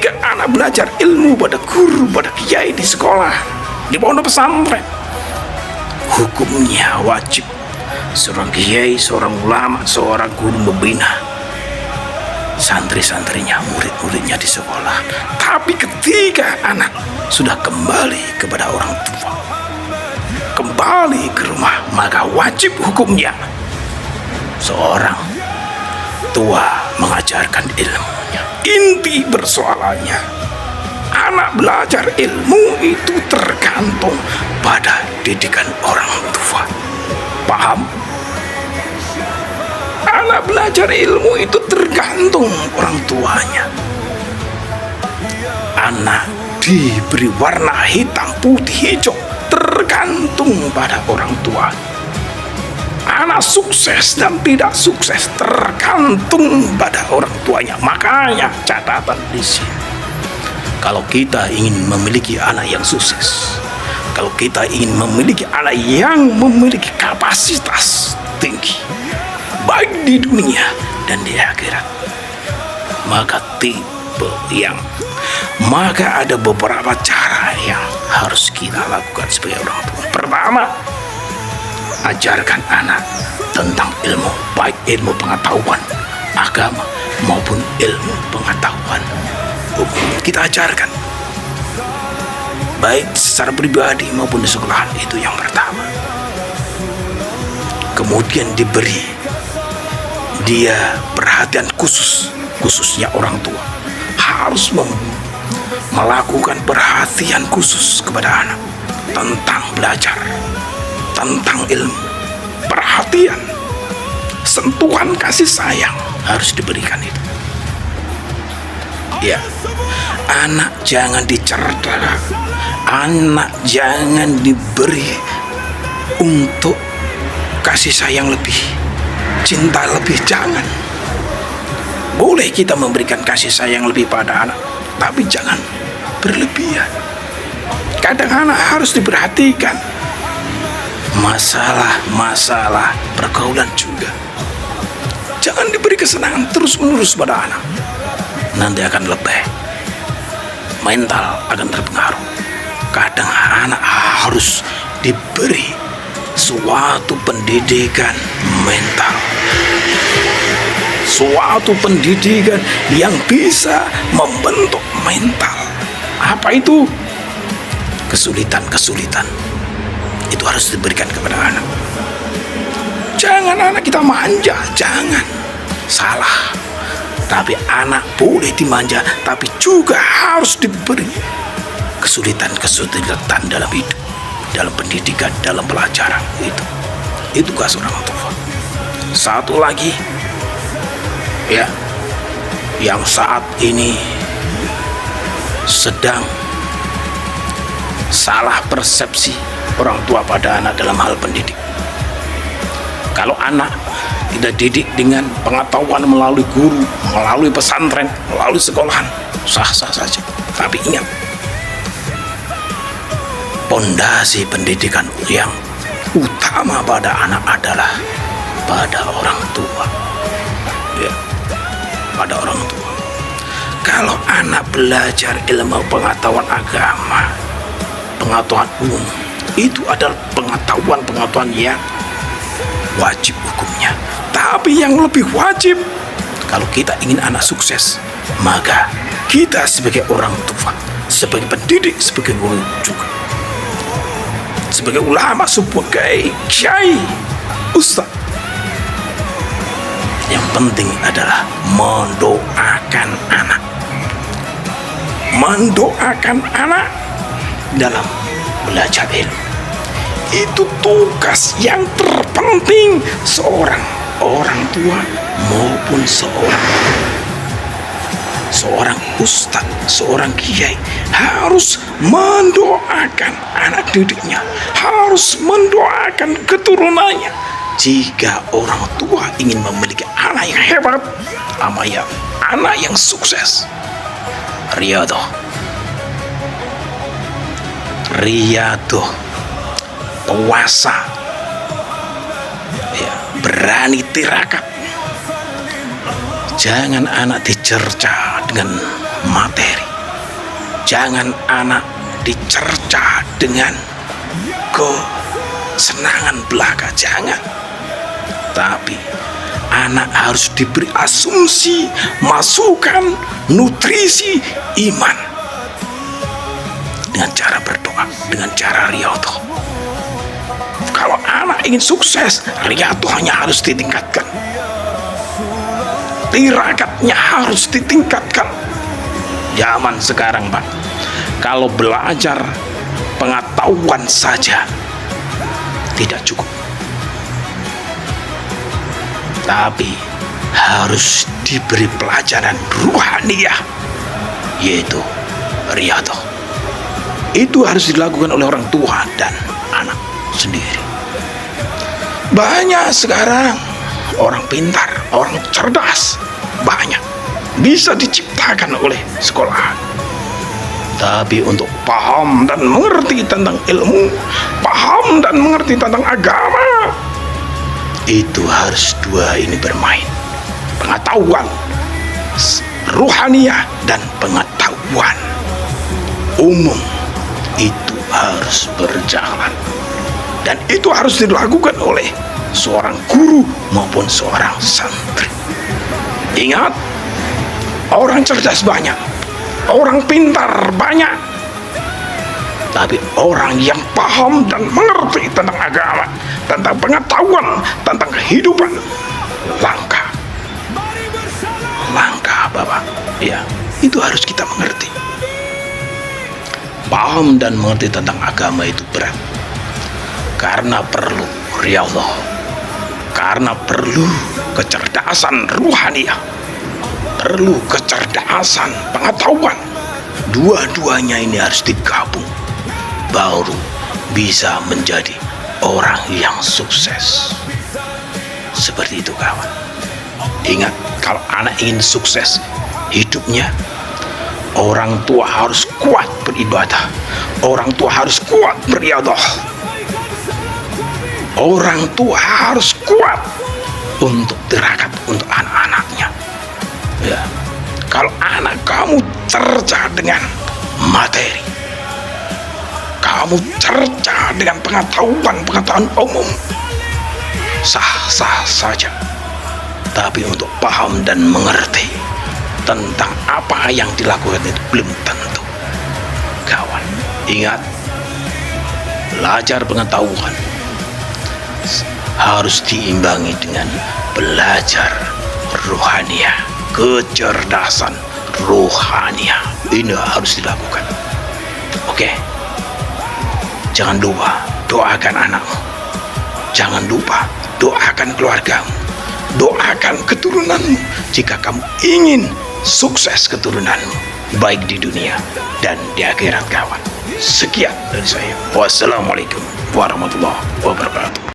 ketika anak belajar ilmu pada guru, pada kiai di sekolah, di pondok pesantren, hukumnya wajib seorang kiai, seorang ulama, seorang guru membina santri-santrinya, murid-muridnya di sekolah. Tapi ketika anak sudah kembali kepada orang tua, kembali ke rumah, maka wajib hukumnya seorang tua mengajarkan ilmunya. Inti persoalannya, anak belajar ilmu itu tergantung pada didikan orang tua. Paham? Anak belajar ilmu itu tergantung orang tuanya. Anak diberi warna hitam, putih, hijau tergantung pada orang tua. Anak sukses dan tidak sukses tergantung pada orang tuanya. Makanya catatan di sini, kalau kita ingin memiliki anak yang sukses, kalau kita ingin memiliki anak yang memiliki kapasitas tinggi, baik di dunia dan di akhirat, maka maka ada beberapa cara yang harus kita lakukan sebagai orang tua. Pertama, ajarkan anak tentang ilmu, baik ilmu pengetahuan agama maupun ilmu pengetahuan hukum. Kita ajarkan baik secara pribadi maupun di sekolahan, itu yang pertama. Kemudian diberi dia perhatian khusus, khususnya orang tua harus melakukan perhatian khusus kepada anak tentang belajar, tentang ilmu. Perhatian, sentuhan kasih sayang harus diberikan itu. Ya, anak jangan dicerda, anak jangan diberi untuk kasih sayang lebih, cinta lebih, jangan. Boleh kita memberikan kasih sayang lebih pada anak, tapi jangan berlebihan. Kadang anak harus diperhatikan. Masalah pergaulan juga, jangan diberi kesenangan terus-menerus pada anak. Nanti akan lebih, mental akan terpengaruh. Kadang anak harus diberi suatu pendidikan mental, suatu pendidikan yang bisa membentuk mental. Apa itu? Kesulitan itu harus diberikan kepada anak. Jangan anak kita manja, jangan, salah. Tapi anak boleh dimanja, tapi juga harus diberi kesulitan dalam hidup, dalam pendidikan, dalam pelajaran. Itu tugas orang tua. Satu lagi, ya, yang saat ini sedang salah persepsi orang tua pada anak dalam hal pendidik. Kalau anak kita didik dengan pengetahuan melalui guru, melalui pesantren, melalui sekolahan, sah-sah saja. Tapi ingat, pondasi pendidikan yang utama pada anak adalah pada orang tua. Ya, pada orang tua. Kalau anak belajar ilmu pengetahuan agama, pengetahuan umum, itu adalah pengetahuan yang wajib hukumnya. Tapi yang lebih wajib, kalau kita ingin anak sukses, maka kita sebagai orang tua, sebagai pendidik, sebagai guru juga, sebagai ulama, sebagai kiai, ustaz, yang penting adalah mendoakan anak. Mendoakan anak dalam belajar ilmu. Itu tugas yang terpenting seorang orang tua maupun seorang ustaz, seorang kiai harus mendoakan anak didiknya, harus mendoakan keturunannya. Jika orang tua ingin memiliki anak yang hebat, anak yang sukses, riyadhah, puasa, ya, berani tirakat. Jangan anak dicerca dengan materi, Jangan anak dicerca dengan kesenangan belaka, jangan. Tapi anak harus diberi asumsi, masukan, nutrisi iman dengan cara berdoa, dengan cara riyadhah. Kalau anak ingin sukses, riyadhahnya harus ditingkatkan, tirakatnya harus ditingkatkan. Zaman sekarang, Pak, kalau belajar pengetahuan saja tidak cukup, tapi harus diberi pelajaran ruhaniyah, yaitu riyadhah. Itu harus dilakukan oleh orang tua dan anak sendiri. Banyak sekarang orang pintar, orang cerdas, banyak bisa diciptakan oleh sekolah. Tapi untuk paham dan mengerti tentang ilmu, paham dan mengerti tentang agama, itu harus dua ini bermain. Pengetahuan ruhaniyah dan pengetahuan umum itu harus berjalan. Dan itu harus dilakukan oleh seorang guru maupun seorang santri. Ingat, orang cerdas banyak, orang pintar banyak, tapi orang yang paham dan mengerti tentang agama, tentang pengetahuan, tentang kehidupan, langka, Bapak. Ya, itu harus kita mengerti. Paham dan mengerti tentang agama itu berat, karena perlu riyadhah, karena perlu kecerdasan ruhaniyah, perlu kecerdasan pengetahuan. Dua-duanya ini harus digabung, baru bisa menjadi orang yang sukses. Seperti itu, kawan. Ingat, kalau anak ingin sukses hidupnya, orang tua harus kuat beribadah, orang tua harus kuat berriyadhah, orang tua harus kuat untuk tirakat untuk anak-anaknya. Ya, kalau anak kamu cerca dengan materi, kamu cerca dengan pengetahuan umum, sah-sah saja. Tapi untuk paham dan mengerti tentang apa yang dilakukan itu belum tentu. Kawan, ingat, belajar pengetahuan harus diimbangi dengan belajar ruhaniyah, kecerdasan ruhaniyah. Ini harus dilakukan. Oke, jangan lupa doakan anakmu, jangan lupa doakan keluargamu, doakan keturunanmu jika kamu ingin sukses keturunanmu, baik di dunia dan di akhirat, kawan. Sekian dari saya. Wassalamualaikum warahmatullahi wabarakatuh.